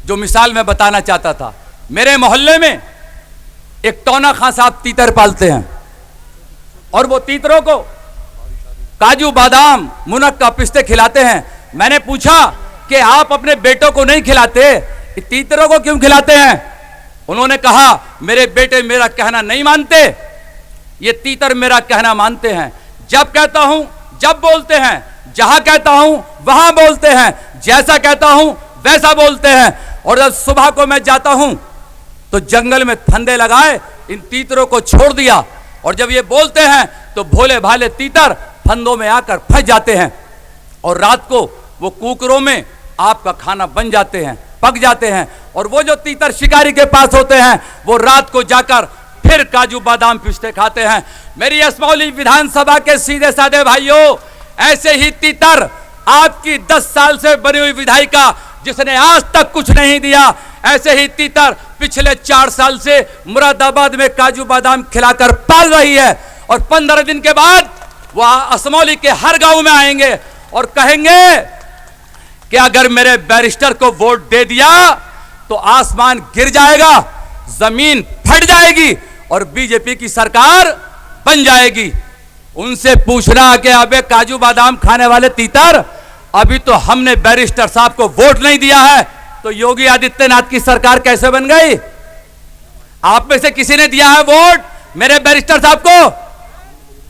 जो मिसाल मैं बताना चाहता था। मेरे मोहल्ले में एक टोना खां साहब तीतर पालते हैं और वो तीतरों को काजू बादाम मुनक्का पिस्ते खिलाते हैं। मैंने पूछा कि आप अपने बेटों को नहीं खिलाते, तीतरों को क्यों खिलाते हैं? उन्होंने कहा मेरे बेटे मेरा कहना नहीं मानते, ये तीतर मेरा कहना मानते हैं। जब कहता हूं जब बोलते हैं, जहां कहता हूं वहां बोलते हैं, जैसा कहता हूं वैसा बोलते हैं। और जब सुबह को मैं जाता हूं तो जंगल में फंदे लगाए इन तीतरों को छोड़ दिया, और जब ये बोलते हैं तो भोले भाले तीतर फंदों में आकर फंस जाते हैं और रात को वो कुकरों में आपका खाना बन जाते हैं, पक जाते हैं। और वो जो तीतर शिकारी के पास होते हैं वो रात को जाकर फिर काजू बादाम पिस्ते खाते हैं। मेरी असमौली विधानसभा के सीधे साधे भाइयों, ऐसे ही तीतर आपकी 10 साल से बनी हुई विधायिका जिसने आज तक कुछ नहीं दिया, ऐसे ही तीतर पिछले 4 साल से मुरादाबाद में काजू बादाम खिलाकर पाल रही है। और 15 दिन के बाद वो असमौली के हर गांव में आएंगे और कहेंगे कि अगर मेरे बैरिस्टर को वोट दे दिया तो आसमान गिर जाएगा, जमीन फट जाएगी और बीजेपी की सरकार बन जाएगी। उनसे पूछना कि अबे काजू बादाम खाने वाले तीतर, अभी तो हमने बैरिस्टर साहब को वोट नहीं दिया है तो योगी आदित्यनाथ की सरकार कैसे बन गई? आप में से किसी ने दिया है वोट मेरे बैरिस्टर साहब को?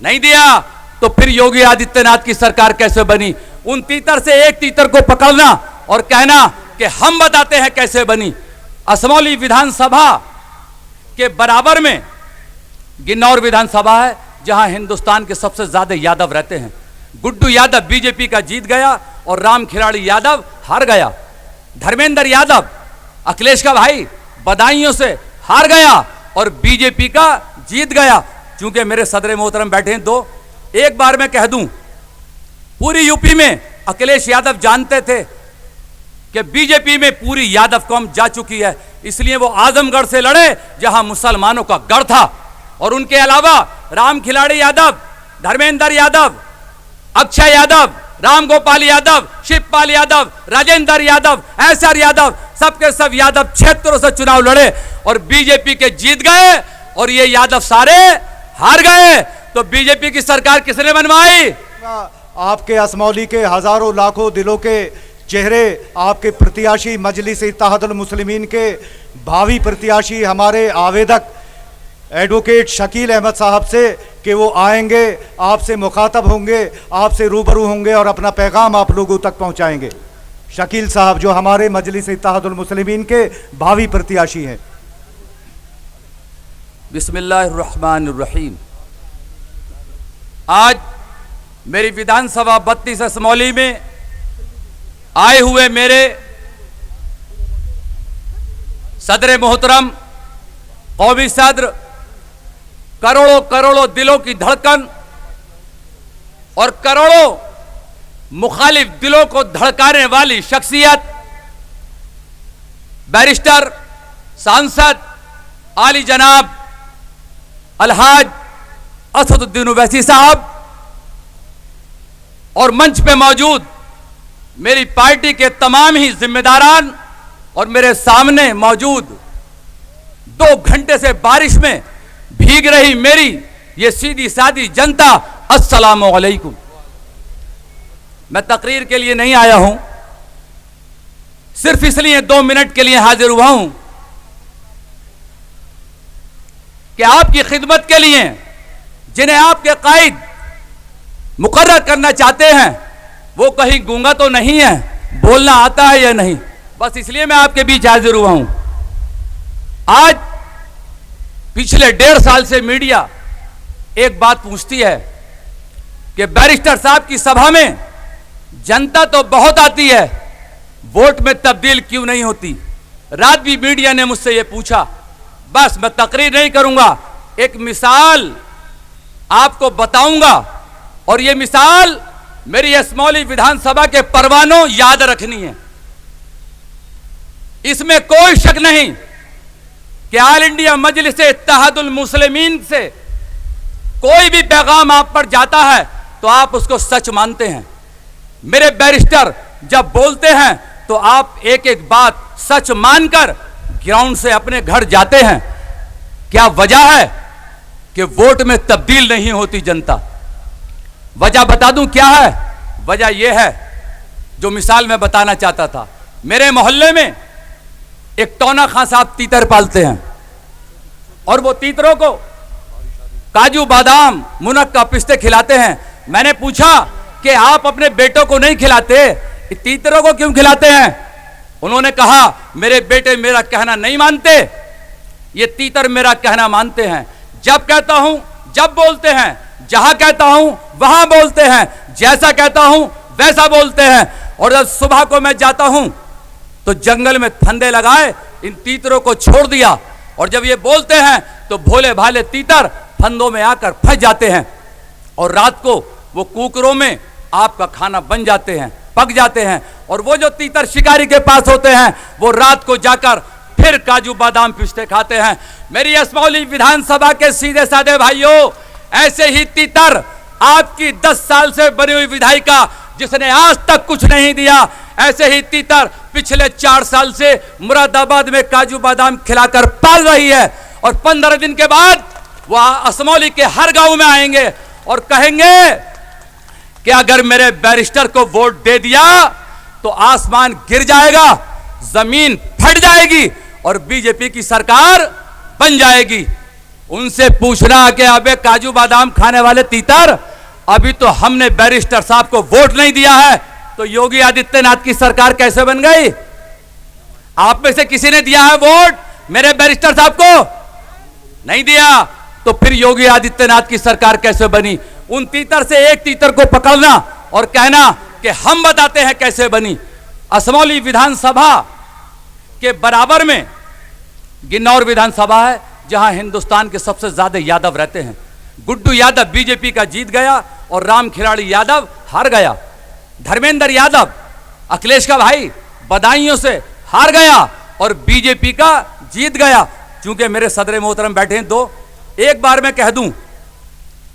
नहीं दिया, तो फिर योगी आदित्यनाथ की सरकार कैसे बनी? उन तीतर से एक तीतर को पकड़ना और कहना कि हम बताते हैं कैसे बनी। असमौली विधानसभा के बराबर में गिन्नौर विधानसभा है जहां हिंदुस्तान के सबसे ज्यादा यादव रहते हैं। गुड्डू यादव बीजेपी का जीत गया और राम खिलाड़ी यादव हार गया। धर्मेंद्र यादव अखिलेश का भाई बदायूं से हार गया और बीजेपी का जीत गया। चूंकि मेरे सदर मोहतरम बैठे हैं दो, एक बार मैं कह दूं, पूरी यूपी में अखिलेश यादव जानते थे कि बीजेपी में पूरी यादव कौम जा चुकी है, इसलिए वो आजमगढ़ से लड़े जहां मुसलमानों का गढ़ था। और उनके अलावा राम खिलाड़ी यादव, धर्मेंद्र यादव, अक्षय यादव, राम गोपाल यादव, शिवपाल यादव, राजेंद्र यादव, ऐसर यादव, सबके सब यादव क्षेत्रों से चुनाव लड़े और बीजेपी के जीत गए और ये यादव सारे हार गए। तो बीजेपी की सरकार किसने बनवाई? आपके असमौली के हजारों लाखों दिलों के चेहरे आपके प्रत्याशी मजलिस इत्तेहादुल मुस्लिमीन के भावी प्रत्याशी हमारे आवेदक एडवोकेट शकील अहमद साहब से कि वो आएंगे, आपसे मुखातब होंगे, आपसे रूबरू होंगे और अपना पैगाम आप लोगों तक पहुंचाएंगे। शकील साहब जो हमारे मजलिस इत्तेहादुल मुस्लिमीन के भावी प्रत्याशी हैं। बिस्मिल्लाहिर्रहमानिर्रहीम। आज मेरी विधानसभा 32 असमौली में आए हुए मेरे सदर मोहतरम, कौमी सदर, करोड़ों करोड़ों दिलों की धड़कन और करोड़ों मुखालिफ दिलों को धड़काने वाली शख्सियत, बैरिस्टर, सांसद आली जनाब अलहाज असदुद्दीन ओवैसी साहब और मंच पे मौजूद मेरी पार्टी के तमाम ही जिम्मेदारान और मेरे सामने मौजूद 2 घंटे से बारिश में भीग रही मेरी ये सीधी सादी जनता, अस्सलामु अलैकुम। मैं तकरीर के लिए नहीं आया हूं, सिर्फ इसलिए 2 मिनट के लिए हाजिर हुआ हूं कि आपकी खिदमत के लिए जिन्हें आपके कायद मुकर्रर करना चाहते हैं वो कहीं गूंगा तो नहीं है, बोलना आता है या नहीं, बस इसलिए मैं आपके बीच हाजिर हुआ हूं। आज पिछले 1.5 साल से मीडिया एक बात पूछती है कि बैरिस्टर साहब की सभा में जनता तो बहुत आती है, वोट में तब्दील क्यों नहीं होती? रात भी मीडिया ने मुझसे यह पूछा। बस मैं तकरीर नहीं करूंगा, एक मिसाल आपको बताऊंगा और यह मिसाल मेरी असमौली विधानसभा के परवानों याद रखनी है। इसमें कोई शक नहीं कि ऑल इंडिया मजलिस इत्तेहादुल मुस्लिमीन से कोई भी पैगाम आप पर जाता है तो आप उसको सच मानते हैं। मेरे बैरिस्टर जब बोलते हैं तो आप एक एक बात सच मानकर ग्राउंड से अपने घर जाते हैं। क्या वजह है कि वोट में तब्दील नहीं होती जनता? वजह बता दूं क्या है? वजह यह है जो मिसाल मैं बताना चाहता था। मेरे मोहल्ले में एक टोना खां साहब तीतर पालते हैं और वो तीतरों को काजू बादाम मुनक्का पिस्ते खिलाते हैं। मैंने पूछा कि आप अपने बेटों को नहीं खिलाते, तीतरों को क्यों खिलाते हैं? उन्होंने कहा मेरे बेटे मेरा कहना नहीं मानते, ये तीतर मेरा कहना मानते हैं। जब कहता हूं जब बोलते हैं, जहां कहता हूं वहां बोलते हैं, जैसा कहता हूं वैसा बोलते हैं। और जब सुबह को मैं जाता हूं तो जंगल में फंदे लगाए इन तीतरों को छोड़ दिया, और जब ये बोलते हैं तो भोले भाले तीतर फंदों में आकर फंस जाते हैं और रात को वो कुकरों में आपका खाना बन जाते हैं, पक जाते हैं। और वो जो तीतर शिकारी के पास होते हैं वो रात को जाकर फिर काजू बादाम पिस्ते खाते हैं। मेरी असमौली विधानसभा के सीधे साधे भाइयों, ऐसे ही तीतर आपकी 10 साल से बनी हुई विधायिका जिसने आज तक कुछ नहीं दिया, ऐसे ही तीतर पिछले 4 साल से मुरादाबाद में काजू बादाम खिलाकर पाल रही है। और 15 दिन के बाद वह असमौली के हर गांव में आएंगे और कहेंगे कि अगर मेरे बैरिस्टर को वोट दे दिया तो आसमान गिर जाएगा, जमीन फट जाएगी और बीजेपी की सरकार बन जाएगी। उनसे पूछना कि अबे काजू बादाम खाने वाले तीतर, अभी तो हमने बैरिस्टर साहब को वोट नहीं दिया है तो योगी आदित्यनाथ की सरकार कैसे बन गई? आप में से किसी ने दिया है वोट मेरे बैरिस्टर साहब को? नहीं दिया, तो फिर योगी आदित्यनाथ की सरकार कैसे बनी? उन तीतर से एक तीतर को पकड़ना और कहना कि हम बताते हैं कैसे बनी। असमौली विधानसभा के बराबर में गिन्नौर विधानसभा है जहां हिंदुस्तान के सबसे ज्यादा यादव रहते हैं। गुड्डू यादव बीजेपी का जीत गया और राम खिलाड़ी यादव हार गया। धर्मेंद्र यादव अखिलेश का भाई बदायूं से हार गया और बीजेपी का जीत गया। क्योंकि मेरे सदर मोहतरम बैठे हैं दो, एक बार मैं कह दूं,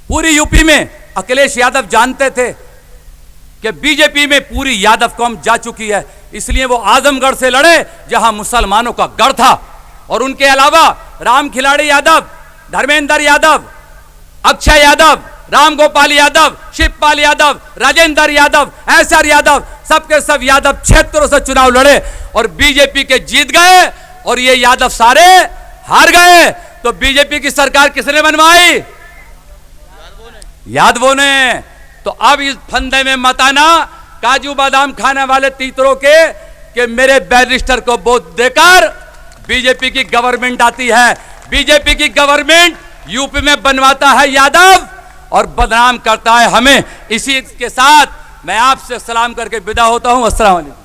पूरी यूपी में अखिलेश यादव जानते थे कि बीजेपी में पूरी यादव कौम जा चुकी है, इसलिए वो आजमगढ़ से लड़े जहां मुसलमानों का गढ़ था। और उनके अलावा राम खिलाड़ी यादव, धर्मेंद्र यादव, अक्षय यादव, राम गोपाल यादव, शिवपाल यादव, राजेंद्र यादव, एसआर यादव, सबके सब यादव क्षेत्रों से चुनाव लड़े और बीजेपी के जीत गए और ये यादव सारे हार गए। तो बीजेपी की सरकार किसने बनवाई? यादवों ने। तो अब इस फंदे में मत आना काजू बादाम खाने वाले तीतरों के कि मेरे बैरिस्टर को वोट देकर बीजेपी की गवर्नमेंट आती है। बीजेपी की गवर्नमेंट यूपी में बनवाता है यादव और बदनाम करता है हमें। इसी के साथ मैं आपसे सलाम करके विदा होता हूं। अस्सलाम वालेकुम।